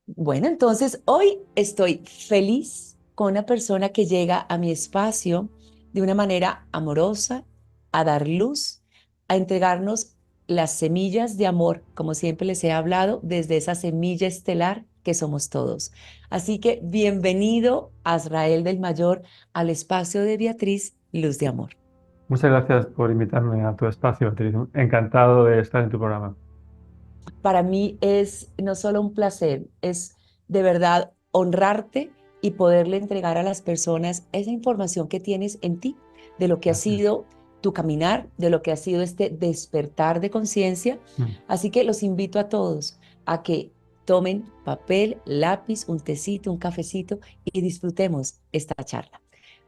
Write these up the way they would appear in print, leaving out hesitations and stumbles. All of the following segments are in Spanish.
Bueno, entonces hoy estoy feliz con una persona que llega a mi espacio de una manera amorosa, a dar luz, a entregarnos las semillas de amor, como siempre les he hablado, desde esa semilla estelar que somos todos. Así que bienvenido, Azrael del Mayor, al espacio de Beatriz, Luz de Amor. Muchas gracias por invitarme a tu espacio, Beatriz. Encantado de estar en tu programa. Para mí es no solo un placer, es de verdad honrarte y poderle entregar a las personas esa información que tienes en ti, de lo que ha Gracias. sido tu caminar, de lo que ha sido este despertar de conciencia. Mm. Así que los invito a todos a que tomen papel, lápiz, un tecito, un cafecito y disfrutemos esta charla.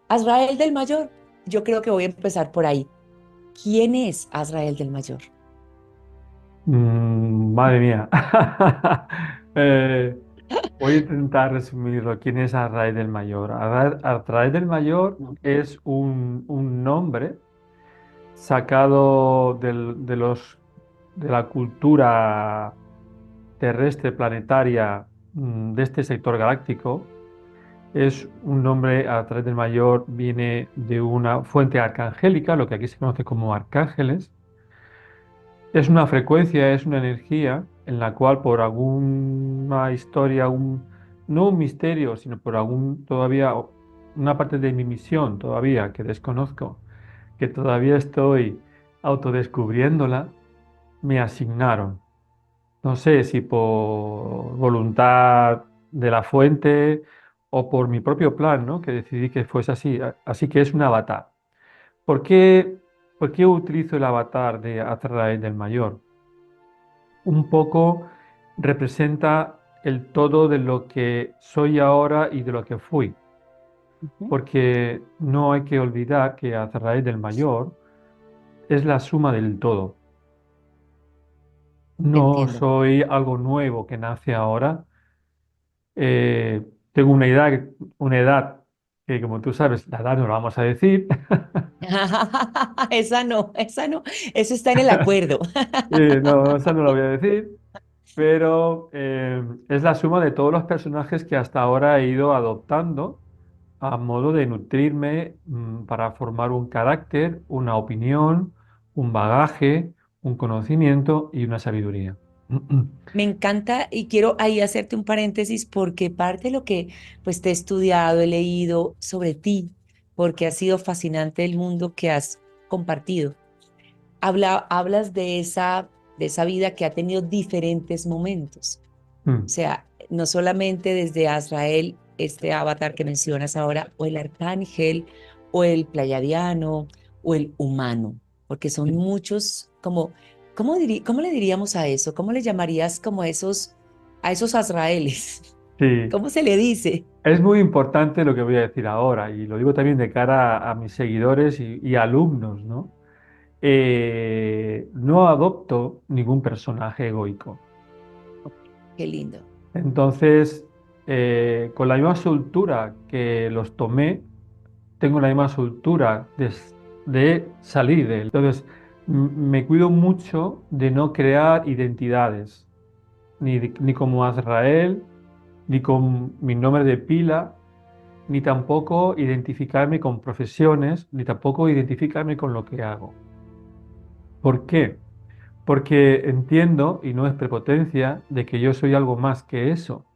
Azrael del Mayor, yo creo que voy a empezar por ahí. ¿Quién es Azrael del Mayor? Madre mía. Eh, Voy a intentar resumirlo. ¿Quién es Array del Mayor? Array del Mayor es un nombre sacado de la cultura terrestre planetaria, de este sector galáctico. Es un nombre, a través del mayor, viene de una fuente arcangélica, lo que aquí se conoce como arcángeles. Es una frecuencia, es una energía en la cual por alguna historia, no un misterio, sino por algún todavía una parte de mi misión todavía que desconozco, que todavía estoy autodescubriéndola, me asignaron. No sé si por voluntad de la fuente o por mi propio plan, ¿no? Que decidí que fuese así. Así que es un avatar. ¿Por qué, por qué utilizo el avatar de Azrael del Mayor? Un poco representa el todo de lo que soy ahora y de lo que fui. Ujú. Porque no hay que olvidar que Azrael del Mayor es la suma del todo. No Entiendo. soy algo nuevo que nace ahora. Eh, Tengo una edad que, como tú sabes, la edad no la vamos a decir. Esa no, esa no, eso está en el acuerdo. No, esa no la voy a decir, pero es la suma de todos los personajes que hasta ahora he ido adoptando a modo de nutrirme, para formar un carácter, una opinión, un bagaje, un conocimiento y una sabiduría. Me encanta y quiero ahí hacerte un paréntesis porque parte de lo que pues te he estudiado, he leído sobre ti, porque ha sido fascinante el mundo que has compartido. Hablas de esa vida que ha tenido diferentes momentos. O Mm, sea, no solamente desde Azrael, este avatar que mencionas ahora, o el arcángel, o el pleiadiano, o el humano, porque son sí, muchos, como, ¿cómo le diríamos a eso? ¿Cómo le llamarías como a esos Azraeles? sí. ¿Cómo se le dice? Es muy importante lo que voy a decir ahora, y lo digo también de cara a mis seguidores y alumnos, ¿no? No adopto ningún personaje egoico. Qué lindo. Entonces, con la misma soltura que los tomé, tengo la misma soltura de salir de él. Entonces, me cuido mucho de no crear identidades, ni como Azrael, ni con mi nombre de pila, ni tampoco identificarme con profesiones, ni tampoco identificarme con lo que hago. ¿Por qué? Porque entiendo, y no es prepotencia, de que yo soy algo más que eso.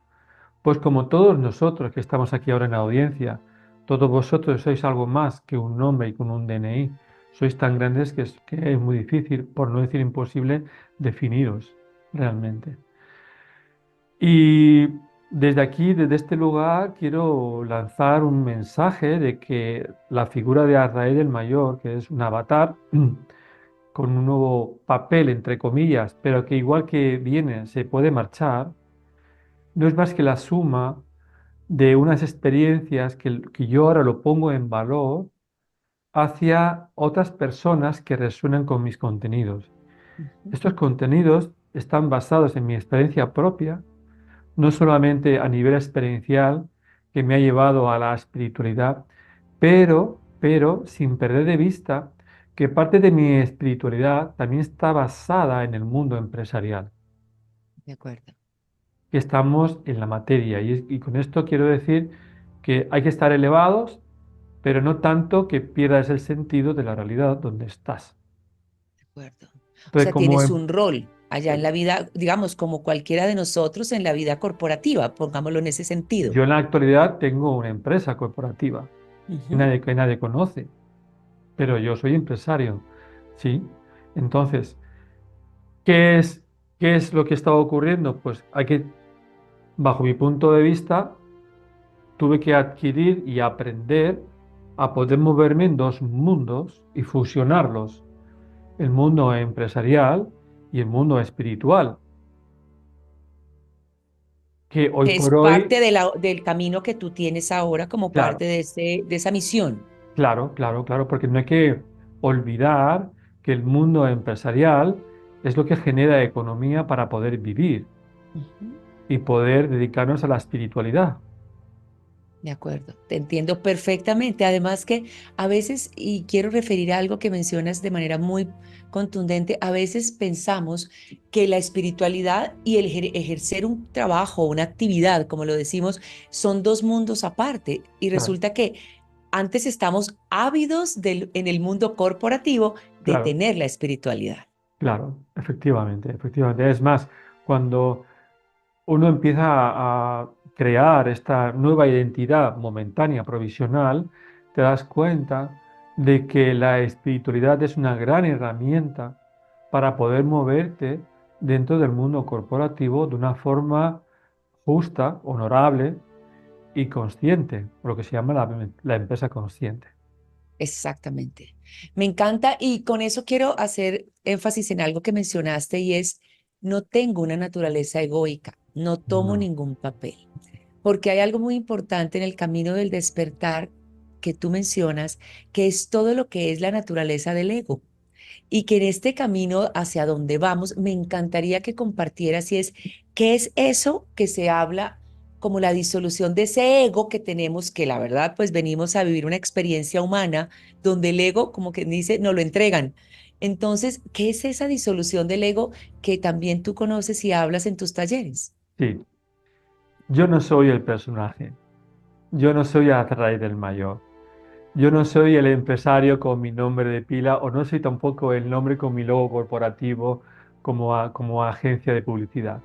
Pues como todos nosotros que estamos aquí ahora en la audiencia, todos vosotros sois algo más que un nombre y con un DNI. Sois tan grandes que es muy difícil, por no decir imposible, definiros realmente. Y desde aquí, desde este lugar, quiero lanzar un mensaje de que la figura de Azrael el Mayor, que es un avatar, con un nuevo papel, entre comillas, pero que igual que viene, se puede marchar, no es más que la suma de unas experiencias que yo ahora lo pongo en valor hacia otras personas que resuenan con mis contenidos. Ujú. Estos contenidos están basados en mi experiencia propia, no solamente a nivel experiencial, que me ha llevado a la espiritualidad, pero sin perder de vista que parte de mi espiritualidad también está basada en el mundo empresarial, De acuerdo. que estamos en la materia. Y con esto quiero decir que hay que estar elevados, pero no tanto que pierdas el sentido de la realidad donde estás. De acuerdo. O Entonces, sea, tienes un rol allá en la vida, digamos, como cualquiera de nosotros en la vida corporativa, pongámoslo en ese sentido. yo en la actualidad tengo una empresa corporativa Ujú. que nadie conoce, pero yo soy empresario, ¿sí? Entonces, ¿qué es, qué es lo que está ocurriendo? Pues hay que, bajo mi punto de vista, tuve que adquirir y aprender a poder moverme en dos mundos y fusionarlos, el mundo empresarial y el mundo espiritual, que hoy Que es por hoy, parte del camino que tú tienes ahora como claro, parte de esa misión. claro, porque no hay que olvidar que el mundo empresarial es lo que genera economía para poder vivir Ujú. y poder dedicarnos a la espiritualidad. De acuerdo, te entiendo perfectamente. Además que a veces, y quiero referir a algo que mencionas de manera muy contundente, a veces pensamos que la espiritualidad y el ejercer un trabajo, una actividad, como lo decimos, son dos mundos aparte. Y Claro, resulta que antes estamos ávidos en el mundo corporativo de claro, tener la espiritualidad. claro, efectivamente, efectivamente. Es más, cuando uno empieza a crear esta nueva identidad momentánea, provisional, te das cuenta de que la espiritualidad es una gran herramienta para poder moverte dentro del mundo corporativo de una forma justa, honorable y consciente, lo que se llama la empresa consciente. Exactamente. Me encanta y con eso quiero hacer énfasis en algo que mencionaste y es, no tengo una naturaleza egoica, no tomo No, ningún papel, porque hay algo muy importante en el camino del despertar que tú mencionas, que es todo lo que es la naturaleza del ego. Y que en este camino hacia donde vamos, me encantaría que compartieras si es, ¿qué es eso que se habla como la disolución de ese ego que tenemos, que la verdad, pues venimos a vivir una experiencia humana donde el ego, como que dice, nos lo entregan? Entonces, ¿qué es esa disolución del ego que también tú conoces y hablas en tus talleres? sí, yo no soy el personaje, yo no soy Azrael del Mayor. Yo no soy el empresario con mi nombre de pila o no soy tampoco el nombre con mi logo corporativo como agencia de publicidad.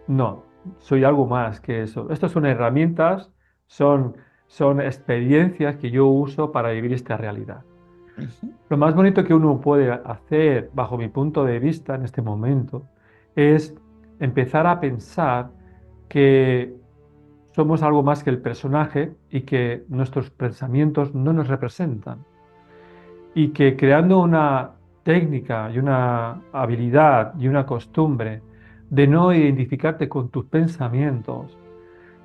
No, soy algo más que eso. Estas son herramientas, son, son experiencias que yo uso para vivir esta realidad. Ujú. Lo más bonito que uno puede hacer, bajo mi punto de vista en este momento, es empezar a pensar que somos algo más que el personaje y que nuestros pensamientos no nos representan y que creando una técnica y una habilidad y una costumbre de no identificarte con tus pensamientos,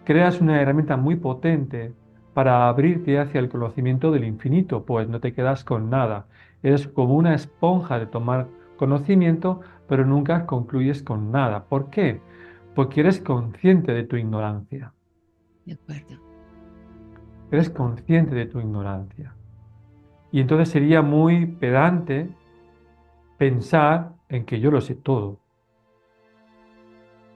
creas una herramienta muy potente para abrirte hacia el conocimiento del infinito, pues no te quedas con nada. Eres como una esponja de tomar conocimiento, pero nunca concluyes con nada. ¿Por qué? Porque eres consciente de tu ignorancia. De acuerdo, de Eres acuerdo. consciente de tu ignorancia. Y entonces sería muy pedante pensar en que yo lo sé todo.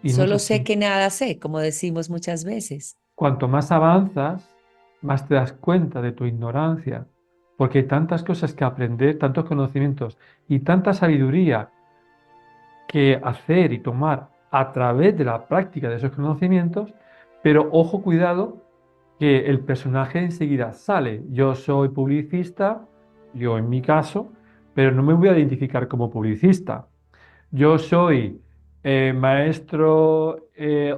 Y no es Solo sé así. que nada sé, como decimos muchas veces. Cuanto más avanzas, más te das cuenta de tu ignorancia, porque hay tantas cosas que aprender, tantos conocimientos y tanta sabiduría que hacer y tomar a través de la práctica de esos conocimientos, pero ojo, cuidado, que el personaje enseguida sale. Yo soy publicista, yo en mi caso, pero no me voy a identificar como publicista. Yo soy maestro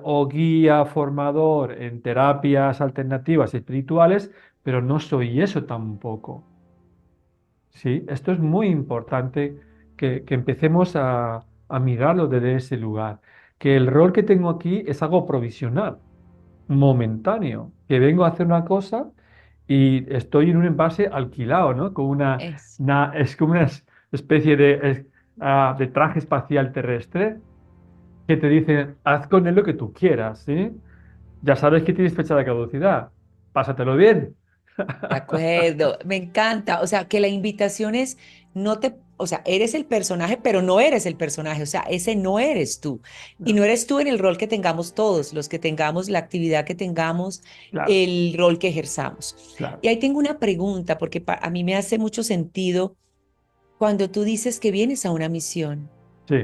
o guía formador en terapias alternativas espirituales, pero no soy eso tampoco. ¿Sí? Esto es muy importante que empecemos a mirarlo desde ese lugar. Que el rol que tengo aquí es algo provisional, momentáneo, que vengo a hacer una cosa y estoy en un envase alquilado, ¿no? Con Es. es como una especie de traje espacial terrestre que te dicen, haz con él lo que tú quieras, ¿sí? Ya sabes que tienes fecha de caducidad, pásatelo bien. De acuerdo, me encanta. O sea, que la invitación es, no te, o sea, eres el personaje, pero no eres el personaje. O sea, ese no eres tú. Y no eres tú en el rol que tengamos todos, los que tengamos la actividad que tengamos, Claro, el rol que ejerzamos. claro. Y ahí tengo una pregunta, porque a mí me hace mucho sentido cuando tú dices que vienes a una misión Sí,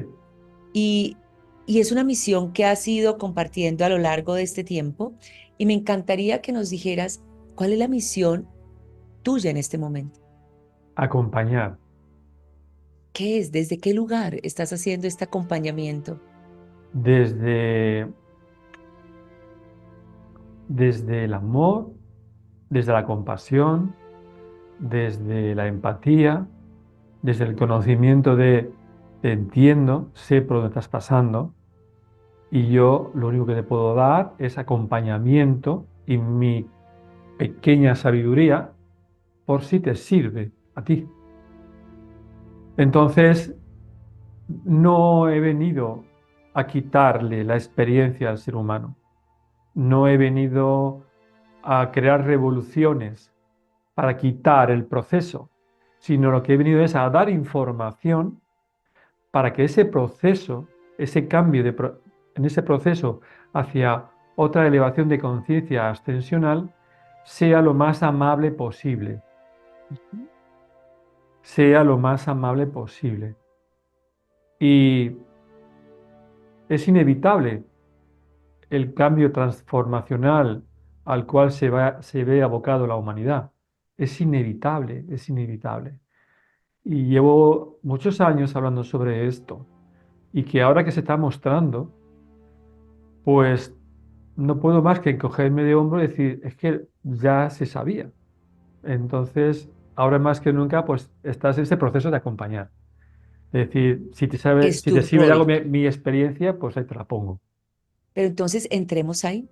y, y es una misión que has ido compartiendo a lo largo de este tiempo. Y me encantaría que nos dijeras cuál es la misión tuya en este momento. acompañar ¿Qué es? ¿Desde qué lugar estás haciendo este acompañamiento? desde, desde el amor, desde la compasión, desde la empatía, desde el conocimiento de te entiendo, sé por dónde estás pasando y yo lo único que te puedo dar es acompañamiento y mi pequeña sabiduría por si te sirve a ti. Entonces, no he venido a quitarle la experiencia al ser humano. No he venido a crear revoluciones para quitar el proceso, sino lo que he venido es a dar información para que ese proceso, ese cambio en ese proceso hacia otra elevación de conciencia ascensional, sea lo más amable posible, Ujú. sea lo más amable posible. Y es inevitable el cambio transformacional al cual se ve abocado la humanidad. Es inevitable, es inevitable. Y llevo muchos años hablando sobre esto y que ahora que se está mostrando, pues no puedo más que encogerme de hombro y decir, es que ya se sabía. Entonces, ahora más que nunca, pues estás en ese proceso de acompañar. Es decir, Es si tu te sirve de algo rol. mi experiencia, pues ahí te la pongo. Pero entonces entremos ahí,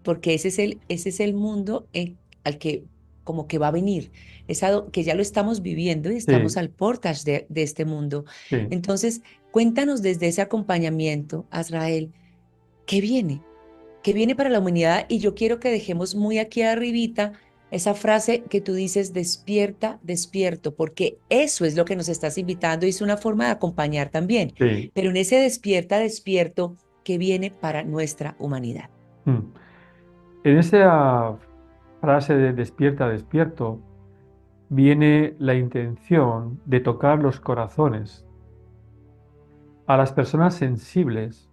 porque ese es el mundo al que como que va a venir, que ya lo estamos viviendo y estamos Sí, al portage de este mundo. sí. Entonces, cuéntanos desde ese acompañamiento, Azrael, ¿qué viene? ¿Qué viene para la humanidad? Y yo quiero que dejemos muy aquí arribita esa frase que tú dices, despierta, despierto, porque eso es lo que nos estás invitando y es una forma de acompañar también. Sí. Pero en ese despierta, despierto, que viene para nuestra humanidad. Mm. En esa frase de despierta, despierto, viene la intención de tocar los corazones a las personas sensibles,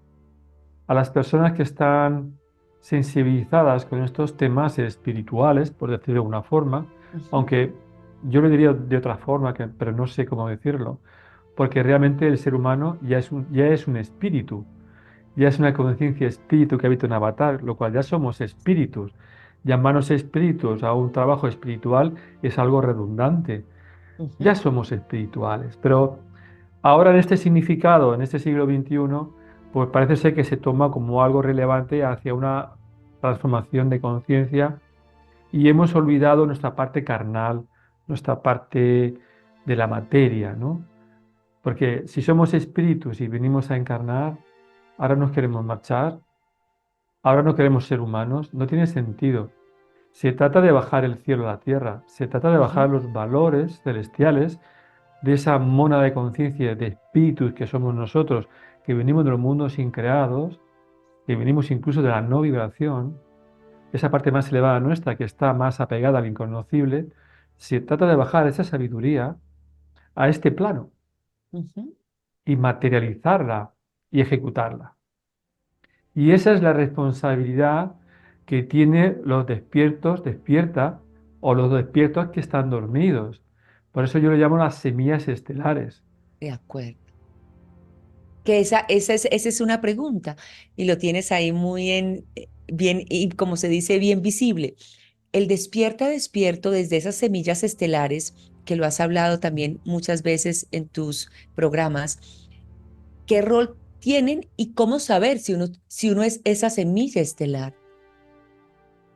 a las personas que están sensibilizadas con estos temas espirituales, por decirlo de alguna forma, Ujú, aunque yo lo diría de otra forma, pero no sé cómo decirlo, porque realmente el ser humano ya es un espíritu. Ya es una conciencia espíritu que habita un avatar, lo cual ya somos espíritus. Llamarnos espíritus a un trabajo espiritual es algo redundante. Ya ujú. somos espirituales, pero ahora en este significado, en este siglo XXI, pues parece ser que se toma como algo relevante hacia una transformación de conciencia y hemos olvidado nuestra parte carnal, nuestra parte de la materia, ¿no? Porque si somos espíritus y venimos a encarnar, ahora nos queremos marchar. Ahora no queremos ser humanos, no tiene sentido. Se trata de bajar el cielo a la tierra, se trata de bajar Ujú, los valores celestiales de esa mona de conciencia, de espíritus que somos nosotros, que venimos de los mundos increados, que venimos incluso de la no vibración, esa parte más elevada nuestra que está más apegada al inconocible. Se trata de bajar esa sabiduría a este plano ujú. y materializarla y ejecutarla. Y esa es la responsabilidad que tienen los despiertos, despierta, o los despiertos que están dormidos. Por eso yo lo llamo las semillas estelares. De acuerdo. Que esa es una pregunta y lo tienes ahí muy bien, y como se dice, bien visible. El despierta despierto desde esas semillas estelares, que lo has hablado también muchas veces en tus programas, ¿qué rol tienen y cómo saber si uno es esa semilla estelar?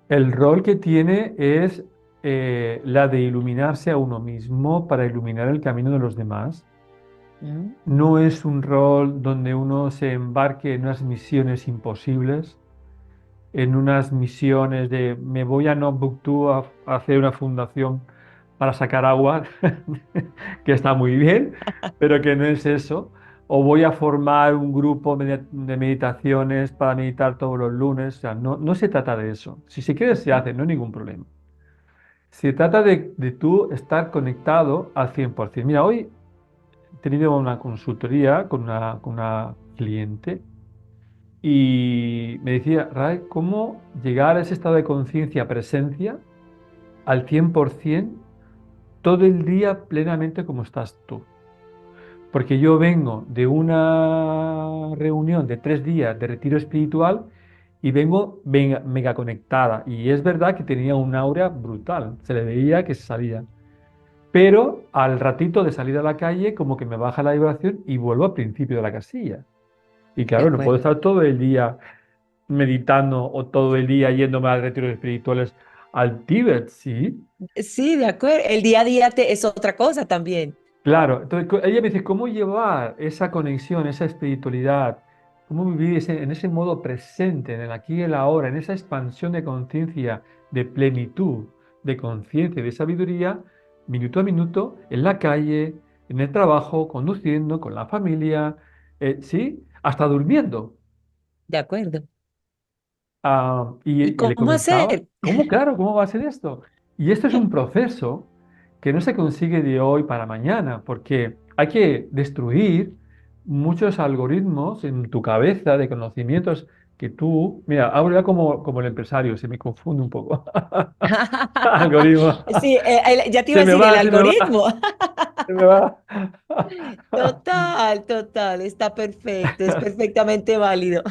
El rol que tiene es la de iluminarse a uno mismo para iluminar el camino de los demás. ¿Mm? No es un rol donde uno se embarque en unas misiones imposibles. en unas misiones de me voy a Tombuctú a hacer una fundación para sacar agua, que está muy bien, pero que no es eso. O voy a formar un grupo de meditaciones para meditar todos los lunes. O sea, no se trata de eso. Si se quiere, se Ujú. hace, no hay ningún problema. Se trata de tú estar conectado al 100%. Mira, hoy he tenido una consultoría con una cliente y me decía, Ray, ¿cómo llegar a ese estado de conciencia, presencia, al 100% todo el día plenamente como estás tú? Porque yo vengo de una reunión de 3 días de retiro espiritual y vengo mega conectada. Y es verdad que tenía un aura brutal, se le veía que salía. Pero al ratito de salir a la calle, como que me baja la vibración y vuelvo al principio de la casilla. Y De claro, no puedo acuerdo. estar todo el día meditando o todo el día yéndome a retiros espirituales al Tíbet, ¿sí? Sí, de acuerdo. El día a día es otra cosa también. Claro, entonces ella me dice, ¿cómo llevar esa conexión, esa espiritualidad? ¿Cómo vivir en ese modo presente, en el aquí y el ahora, en esa expansión de conciencia, de plenitud, de conciencia, de sabiduría, minuto a minuto, en la calle, en el trabajo, conduciendo, con la familia, ¿sí? Hasta durmiendo. De acuerdo. ¿Y Y le cómo comentaba, hacer? ¿cómo? Claro, ¿cómo va a ser esto? Y esto es un proceso que no se consigue de hoy para mañana, porque hay que destruir muchos algoritmos en tu cabeza de conocimientos que tú, mira, hablo ya como el empresario, se me confunde un poco. Algoritmo. Sí, ya te iba Se a me decir el va, se me va, algoritmo. se me va. Total, total, está perfecto, es perfectamente válido.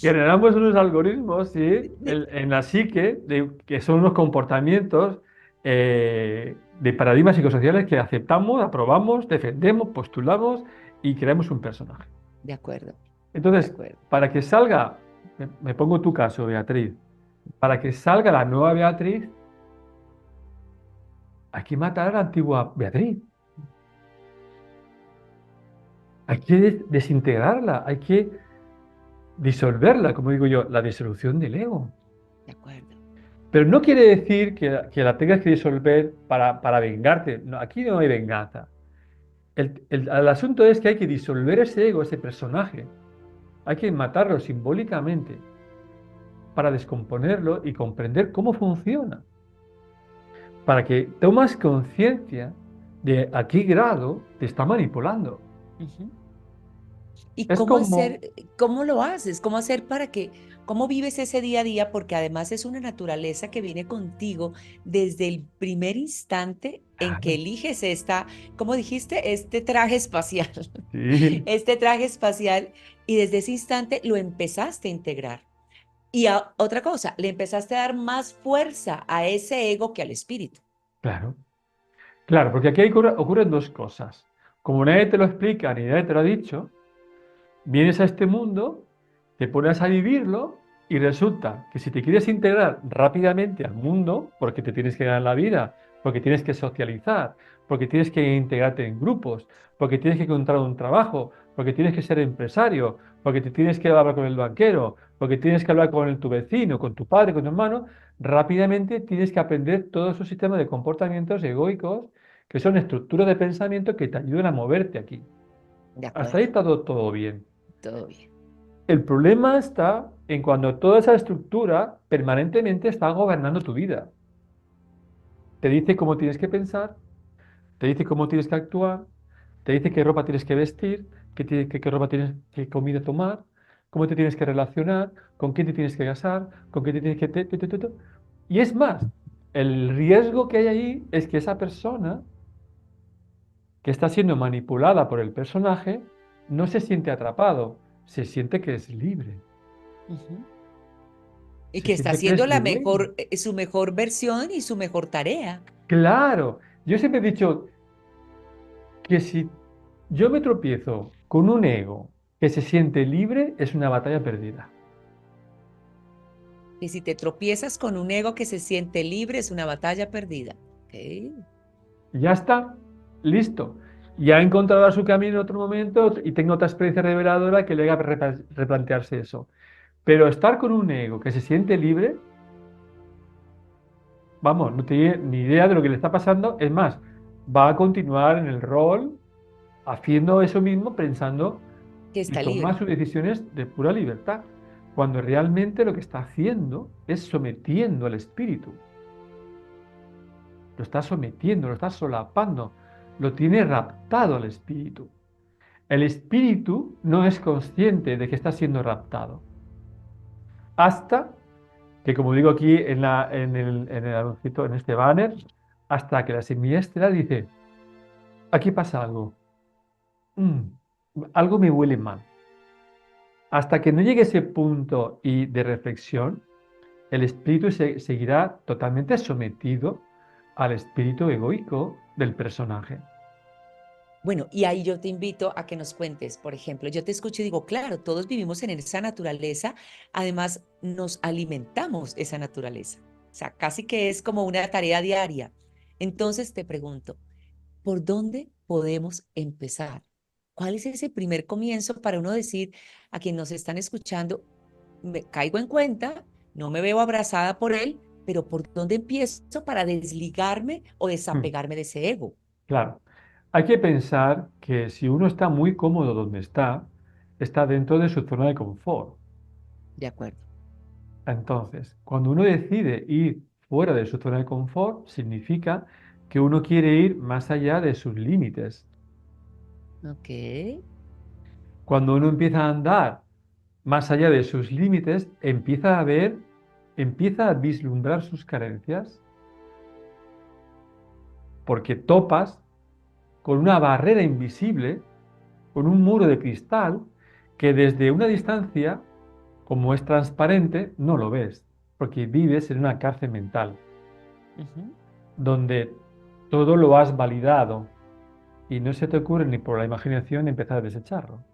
Generamos unos algoritmos, ¿sí? En la psique, que son unos comportamientos de paradigmas psicosociales que aceptamos, aprobamos, defendemos, postulamos y creamos un personaje. De acuerdo, de Entonces, acuerdo. para que salga, me pongo tu caso, Beatriz, para que salga la nueva Beatriz, hay que matar a la antigua Beatriz, hay que desintegrarla, hay que disolverla, como digo yo, la disolución del ego. De acuerdo. Pero no quiere decir que la tengas que disolver para vengarte. No, aquí no hay venganza. El asunto es que hay que disolver ese ego, ese personaje. Hay que matarlo simbólicamente para descomponerlo y comprender cómo funciona. Para que tomas conciencia de a qué grado te está manipulando. Ujú. ¿Y Es cómo como, hacer, cómo lo haces? ¿Cómo hacer para que, cómo vives ese día a día? Porque además es una naturaleza que viene contigo desde el primer instante en que claro, eliges esta, ¿cómo dijiste? Este traje espacial, sí, este traje espacial, y desde ese instante lo empezaste a integrar. Y otra cosa, le empezaste a dar más fuerza a ese ego que al espíritu. claro. Claro, porque aquí ocurren dos cosas. Como nadie te lo explica ni nadie te lo ha dicho, vienes a este mundo, te pones a vivirlo y resulta que si te quieres integrar rápidamente al mundo, porque te tienes que ganar la vida, porque tienes que socializar, porque tienes que integrarte en grupos, porque tienes que encontrar un trabajo, porque tienes que ser empresario, porque te tienes que hablar con el banquero, porque tienes que hablar con tu vecino, con tu padre, con tu hermano, rápidamente tienes que aprender todos esos sistemas de comportamientos egoicos que son estructuras de pensamiento que te ayudan a moverte aquí. De Hasta ahí acuerdo, está todo bien. todo bien. El problema está en cuando toda esa estructura permanentemente está gobernando tu vida. Te dice cómo tienes que pensar, te dice cómo tienes que actuar, te dice qué ropa tienes que vestir, qué ropa tienes, qué comida tomar, cómo te tienes que relacionar, con quién te tienes que casar, con quién te tienes que... Y es más, el riesgo que hay ahí es que esa persona que está siendo manipulada por el personaje no se siente atrapado, se siente que es libre, Ujú. Y se que está siente que haciendo es la dueño. mejor, su mejor versión y su mejor tarea. Claro, yo siempre he dicho que si yo me tropiezo con un ego que se siente libre, es una batalla perdida. Y si te tropiezas con un ego que se siente libre, es una batalla perdida. Ok. Ya está, listo. Ya ha encontrado su camino en otro momento y tengo otra experiencia reveladora que le haga replantearse eso. Pero estar con un ego que se siente libre, vamos, no tiene ni idea de lo que le está pasando. Es más, va a continuar en el rol haciendo eso mismo, pensando que y está toma libre. sus decisiones de pura libertad, cuando realmente lo que está haciendo es sometiendo al espíritu. Lo está sometiendo, lo está solapando, lo tiene raptado al espíritu. El espíritu no es consciente de que está siendo raptado, hasta que, como digo aquí en el anuncito, en este banner, hasta que la semiestra dice, aquí pasa algo. Mm, algo me huele mal. Hasta que no llegue ese punto y de reflexión, el espíritu seguirá totalmente sometido al espíritu egoico del personaje. Bueno, y ahí yo te invito a que nos cuentes, por ejemplo, yo te escucho y digo, claro, todos vivimos en esa naturaleza, además nos alimentamos esa naturaleza, o sea, casi que es como una tarea diaria. Entonces te pregunto, ¿por dónde podemos empezar? ¿Cuál es ese primer comienzo para uno decir a quien nos están escuchando, me caigo en cuenta, no me veo abrazada por él, pero ¿por dónde empiezo para desligarme o Mm, desapegarme de ese ego? claro, hay que pensar que si uno está muy cómodo donde está dentro de su zona de confort. De acuerdo. Entonces, cuando uno decide ir fuera de su zona de confort, significa que uno quiere ir más allá de sus límites. Ok. Cuando uno empieza a andar más allá de sus límites, empieza a ver, empieza a vislumbrar sus carencias, porque topas con una barrera invisible, con un muro de cristal, que desde una distancia, como es transparente, no lo ves, porque vives en una cárcel mental, Ujú. donde todo lo has validado y no se te ocurre ni por la imaginación empezar a desecharlo.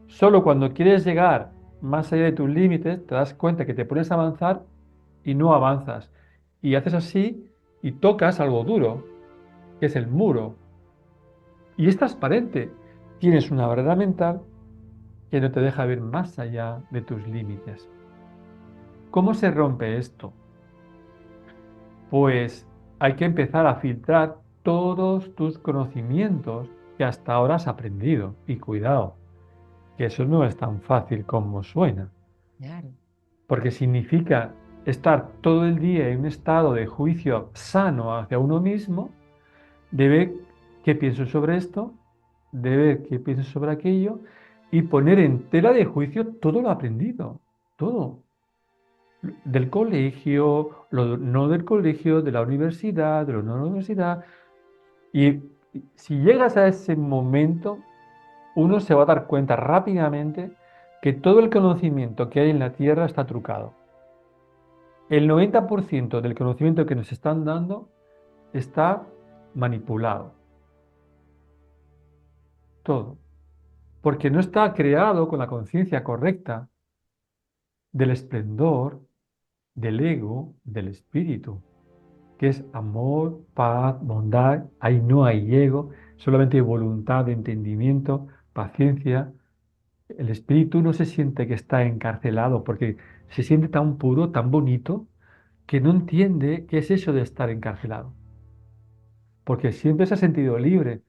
Solo cuando quieres llegar más allá de tus límites, te das cuenta que te pones a avanzar y no avanzas. Y haces así y tocas algo duro, que es el muro. Y es transparente. Tienes una barrera mental que no te deja ver más allá de tus límites. ¿Cómo se rompe esto? Pues hay que empezar a filtrar todos tus conocimientos que hasta ahora has aprendido. Y cuidado, que eso no es tan fácil como suena, Claro. porque significa estar todo el día en un estado de juicio sano hacia uno mismo, de ver qué pienso sobre esto, de ver qué pienso sobre aquello y poner en tela de juicio todo lo aprendido, todo, del colegio, lo no del colegio, de la universidad, de lo no de la universidad. Y si llegas a ese momento, uno se va a dar cuenta rápidamente que todo el conocimiento que hay en la Tierra está trucado. El 90% del conocimiento que nos están dando está manipulado, todo, porque no está creado con la conciencia correcta del esplendor, del ego, del espíritu, que es amor, paz, bondad. Ahí no hay ego, solamente hay voluntad, entendimiento, paciencia. El espíritu no se siente que está encarcelado porque se siente tan puro, tan bonito, que no entiende qué es eso de estar encarcelado, porque siempre se ha sentido libre.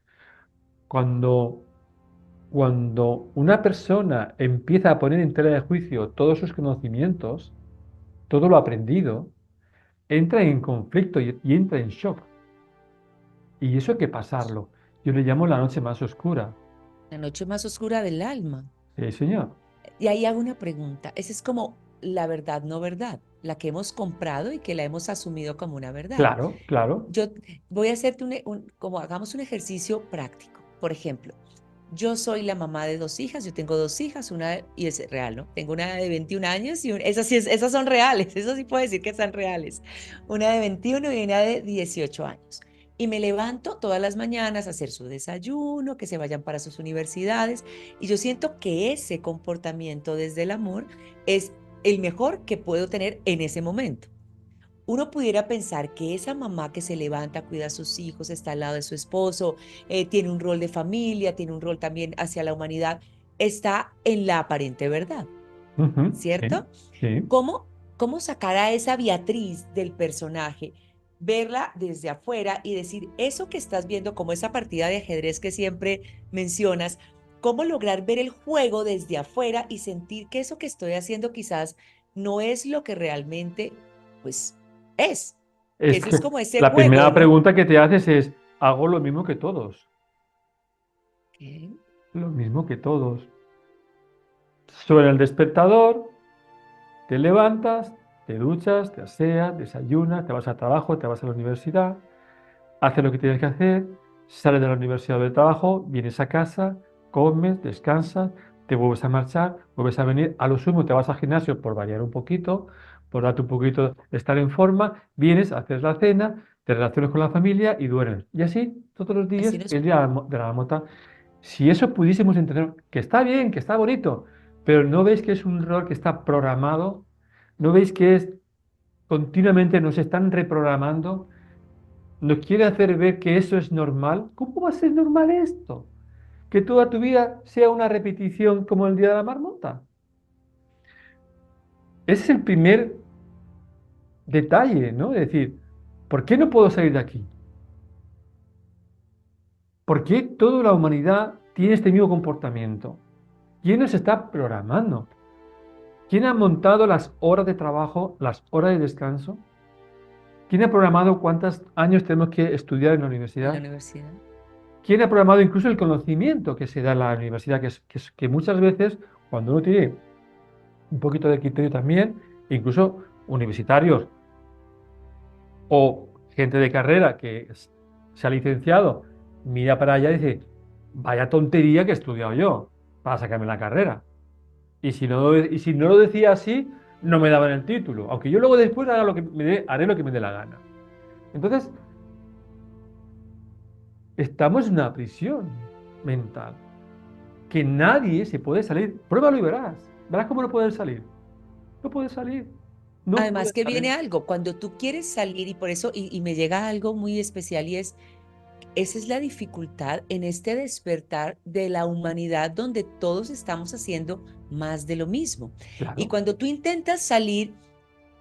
Cuando, cuando una persona empieza a poner en tela de juicio todos sus conocimientos, todo lo aprendido, entra en conflicto y entra en shock. Y eso hay que pasarlo. Yo le llamo la noche más oscura. La noche más oscura del alma. Sí, señor. Y ahí hago una pregunta. Esa es como la verdad, no verdad, la que hemos comprado y que la hemos asumido como una verdad. Claro, claro. Yo voy a hacerte como hagamos un ejercicio práctico. Por ejemplo, yo soy la mamá de dos hijas, yo tengo dos hijas, y es real, ¿no? Tengo una de 21 años y esas, sí esas son reales, eso sí puedo decir que son reales. Una de 21 y una de 18 años. Y me levanto todas las mañanas a hacer su desayuno, que se vayan para sus universidades. Y yo siento que ese comportamiento desde el amor es el mejor que puedo tener en ese momento. Uno pudiera pensar que esa mamá que se levanta, cuida a sus hijos, está al lado de su esposo, tiene un rol de familia, tiene un rol también hacia la humanidad, está en la aparente verdad. Ujú, sí, ¿cierto? sí. ¿Cómo sacar a esa Beatriz del personaje? Verla desde afuera y decir, eso que estás viendo, como esa partida de ajedrez que siempre mencionas, cómo lograr ver el juego desde afuera y sentir que eso que estoy haciendo quizás no es lo que realmente, pues, es. Que Es ese es que como ese la juego, primera ¿no? pregunta que te haces es, ¿hago lo mismo que todos? Ok. Lo mismo que todos. Suena el despertador, te levantas, te duchas, te aseas, desayunas, te vas al trabajo, te vas a la universidad, haces lo que tienes que hacer, sales de la universidad o del trabajo, vienes a casa, comes, descansas, te vuelves a marchar, vuelves a venir, a lo sumo te vas al gimnasio por variar un poquito, por darte un poquito de estar en forma, vienes, haces la cena, te relacionas con la familia y duermes. Y así todos los Así días nos... el día de la marmota. Si eso pudiésemos entender, que está bien, que está bonito, pero ¿no veis que es un rol que está programado? ¿No veis que es continuamente nos están reprogramando? ¿Nos quiere hacer ver que eso es normal? ¿Cómo va a ser normal esto? ¿Que toda tu vida sea una repetición como el día de la marmota? Ese es el primer detalle, ¿no? Es decir, ¿por qué no puedo salir de aquí? ¿Por qué toda la humanidad tiene este mismo comportamiento? ¿Quién nos está programando? ¿Quién ha montado las horas de trabajo, las horas de descanso? ¿Quién ha programado cuántos años tenemos que estudiar en la en la universidad? universidad. ¿Quién ha programado incluso el conocimiento que se da en la universidad? Que muchas veces, cuando uno tiene un poquito de criterio también, incluso universitarios o gente de carrera se ha licenciado, mira para allá y dice, vaya tontería que he estudiado yo para sacarme la carrera. Y si no lo decía así, no me daban el título, aunque yo luego después haré lo que me dé la gana. Entonces, estamos en una prisión mental que nadie se puede salir. Pruébalo y verás. Verás cómo no puedes salir. No puedes salir. No Además puedes que salir. viene algo, cuando tú quieres salir y por eso, y me llega algo muy especial y es, esa es la dificultad en este despertar de la humanidad donde todos estamos haciendo más de lo mismo. Y Claro, cuando tú intentas salir,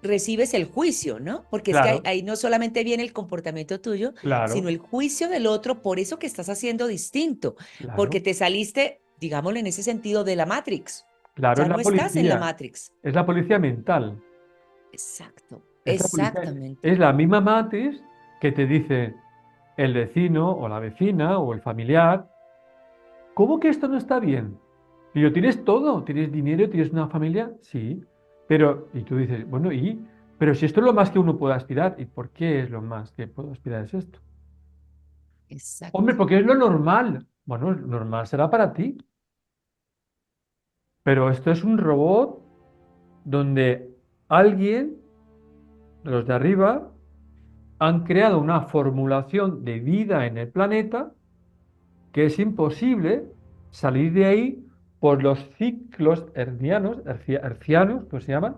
recibes el juicio, ¿no? Porque es que ahí, claro, ahí no solamente viene el comportamiento tuyo, sino claro, el juicio del otro por eso que estás haciendo distinto, porque claro, te saliste, digámoslo en ese sentido, de la Matrix. claro, Ya es no la estás en la policía. Matrix. Es la policía mental. Exacto, Es la policía. exactamente. Es la misma matriz que te dice el vecino o la vecina o el familiar. ¿Cómo que esto no está bien? Y yo, tienes todo, tienes dinero, tienes una familia, sí, pero, y tú dices, bueno, pero si esto es lo más que uno puede aspirar, ¿y por qué es lo más que puedo aspirar es esto? Hombre, Exacto. porque es lo normal. Bueno, lo normal será para ti, pero esto es un robot donde alguien, los de arriba, han creado una formulación de vida en el planeta que es imposible salir de ahí por los ciclos hercianos, pues se llaman,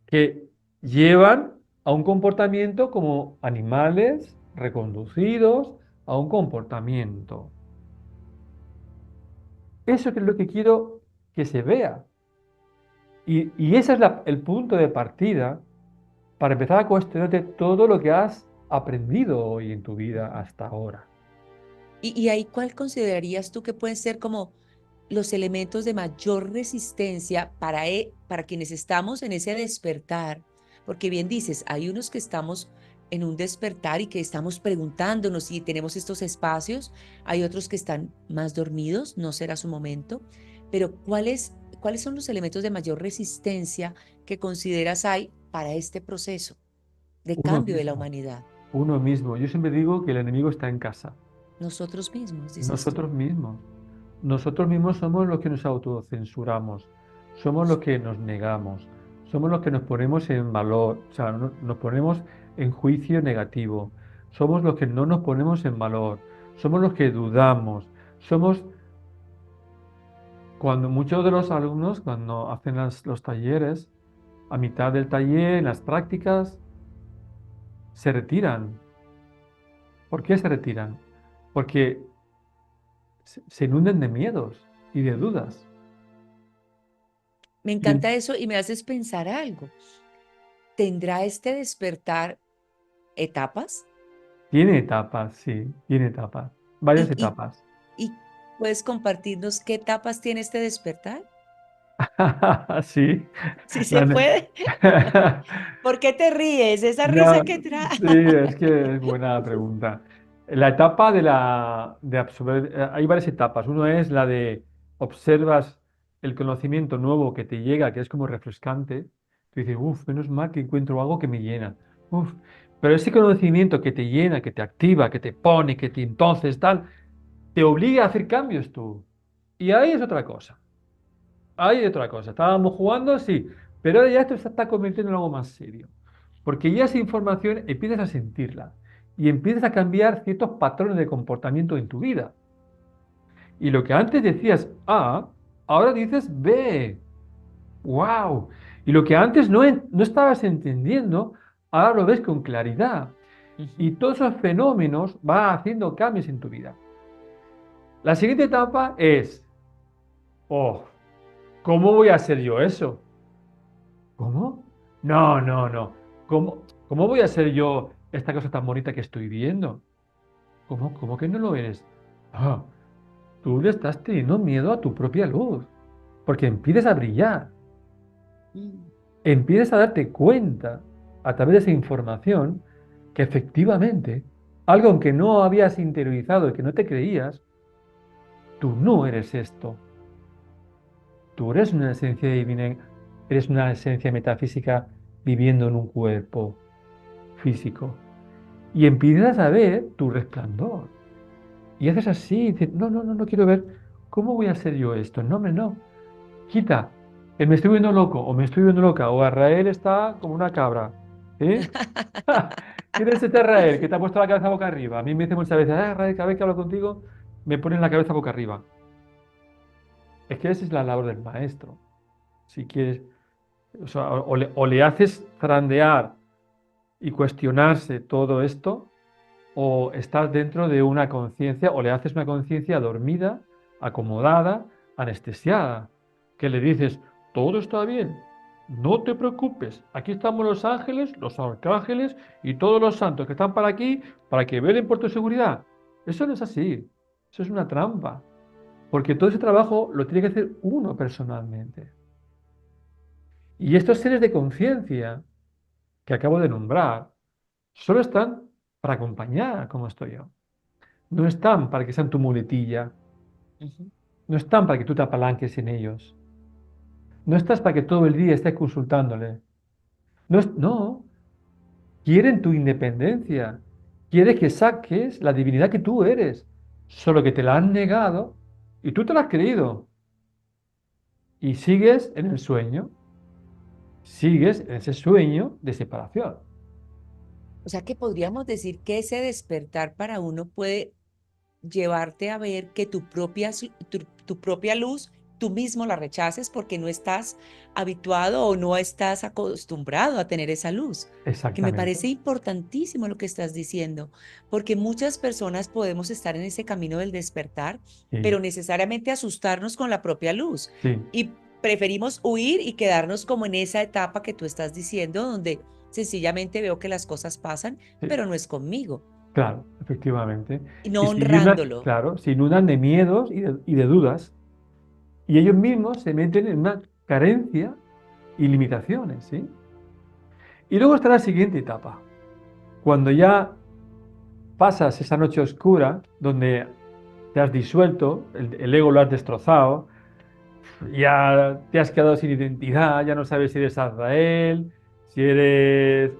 que llevan a un comportamiento como animales reconducidos a un comportamiento. Eso es lo que quiero que se vea. Y ese es el punto de partida para empezar a cuestionarte todo lo que has aprendido hoy en tu vida hasta ahora. Y ahí, ¿cuál considerarías tú que pueden ser como los elementos de mayor resistencia para quienes estamos en ese despertar? Porque bien dices, hay unos que estamos en un despertar y que estamos preguntándonos si tenemos estos espacios, hay otros que están más dormidos, no será su momento, pero ¿cuáles son los elementos de mayor resistencia que consideras hay para este proceso de Uno cambio de la mismo, humanidad? uno mismo. Yo siempre digo que el enemigo está en casa. Nosotros mismos, dices tú. Nosotros mismos. Nosotros mismos somos los que nos autocensuramos, somos los que nos negamos, somos los que nos ponemos en valor, o sea, nos ponemos en juicio negativo, somos los que no nos ponemos en valor, somos los que dudamos, somos cuando muchos de los alumnos, cuando hacen los talleres, a mitad del taller, en las prácticas, se retiran. ¿Por qué se retiran? Porque se inunden de miedos y de dudas. Me encanta eso y me haces pensar algo. ¿Tendrá este despertar etapas? Tiene etapas, sí, tiene etapas, varias ¿Y, y, etapas. y puedes compartirnos qué etapas tiene este despertar? Sí, Si la se ne- puede. ¿Por qué te ríes? Esa No, risa que trae. sí, es que es buena pregunta. La etapa de absorber, hay varias etapas. Uno es la de observas el conocimiento nuevo que te llega, que es como refrescante. Tú dices, uff, menos mal que encuentro algo que me llena. Uf. Pero ese conocimiento que te llena, que te activa, que te pone, que te entonces tal, te obliga a hacer cambios tú. Y ahí es otra cosa. Hay otra cosa. Estábamos jugando, sí, pero ahora ya esto se está convirtiendo en algo más serio. Porque ya esa información empiezas a sentirla y empiezas a cambiar ciertos patrones de comportamiento en tu vida. Y lo que antes decías A, ahora dices B. ¡Wow! Y lo que antes no estabas entendiendo, ahora lo ves con claridad. Y Ujú. todos esos fenómenos van haciendo cambios en tu vida. La siguiente etapa es, oh, ¿cómo voy a hacer yo eso? ¿Cómo? No, no, no. ¿Cómo voy a ser yo esta cosa tan bonita que estoy viendo? ¿Cómo que no lo eres? Ah, tú le estás teniendo miedo a tu propia luz, porque empiezas a brillar, Mm. empiezas a darte cuenta a través de esa información que efectivamente algo que no habías interiorizado y que no te creías, tú no eres esto. Tú eres una esencia divina, eres una esencia metafísica viviendo en un cuerpo físico. Y empiezas a ver tu resplandor. Y haces así, y dices, no, no, no, no quiero ver, ¿cómo voy a hacer yo esto? No, hombre, no. Quita, me estoy viendo loco, o me estoy viendo loca, o Israel está como una cabra. ¿Eh? ¿Quién es este Israel que te ha puesto la cabeza boca arriba? A mí me dice muchas veces, Israel, cada vez que hablo contigo, me ponen la cabeza boca arriba. Es que esa es la labor del maestro. Si quieres, o sea, o le haces zarandear y cuestionarse todo esto, o estás dentro de una conciencia o le haces una conciencia dormida, acomodada, anestesiada, que le dices, todo está bien, no te preocupes, aquí estamos los ángeles, los arcángeles y todos los santos que están para aquí para que velen por tu seguridad. Eso no es así, eso es una trampa, porque todo ese trabajo lo tiene que hacer uno personalmente. Y estos seres de conciencia que acabo de nombrar solo están para acompañar como estoy yo. No están para que sean tu muletilla, Ujú. no están para que tú te apalanques en ellos, no estás para que todo el día estés consultándole. No, no, quieren tu independencia, quieren que saques la divinidad que tú eres, solo que te la han negado y tú te la has creído y sigues en el sueño, sigues en ese sueño de separación. O sea que podríamos decir que ese despertar para uno puede llevarte a ver que tu propia luz, tú mismo la rechaces porque no estás habituado o no estás acostumbrado a tener esa luz. Que me Exactamente. parece importantísimo lo que estás diciendo, porque muchas personas podemos estar en ese camino del despertar, Sí, pero necesariamente asustarnos con la propia luz sí, y preferimos huir y quedarnos como en esa etapa que tú estás diciendo, donde sencillamente veo que las cosas pasan, sí, pero no es conmigo, claro, efectivamente. y Y no se inundan, honrándolo. claro, se inundan de miedos y de dudas. Y ellos mismos se meten en una carencia y limitaciones, ¿sí? Y luego está la siguiente etapa, cuando ya pasas esa noche oscura, donde te has disuelto, el ego lo has destrozado, ya te has quedado sin identidad, ya no sabes si eres Azrael, si eres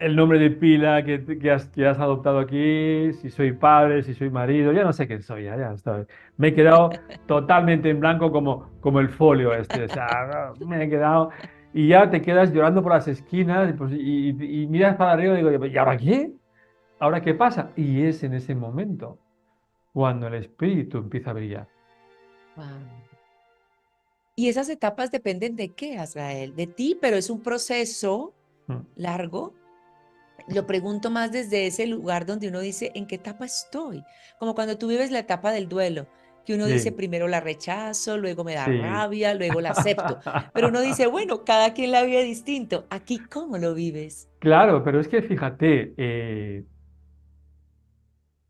el nombre de pila que has adoptado aquí, si soy padre, si soy marido, ya no sé quién soy, ya estoy. Me he quedado totalmente en blanco como el folio este, o sea, me he quedado y ya te quedas llorando por las esquinas pues, y miras para arriba y digo, ¿y ahora qué? ¿Ahora qué pasa? Y es en ese momento cuando el espíritu empieza a brillar. Wow. Y esas etapas dependen de qué, Azrael, de ti, pero es un proceso Mm. largo. Lo pregunto más desde ese lugar donde uno dice, ¿en qué etapa estoy? Como cuando tú vives la etapa del duelo, que uno dice Sí, primero la rechazo, luego me da sí. rabia, luego la acepto. Pero uno dice, bueno, cada quien la vive distinto. Aquí, ¿cómo lo vives? Claro, pero es que fíjate,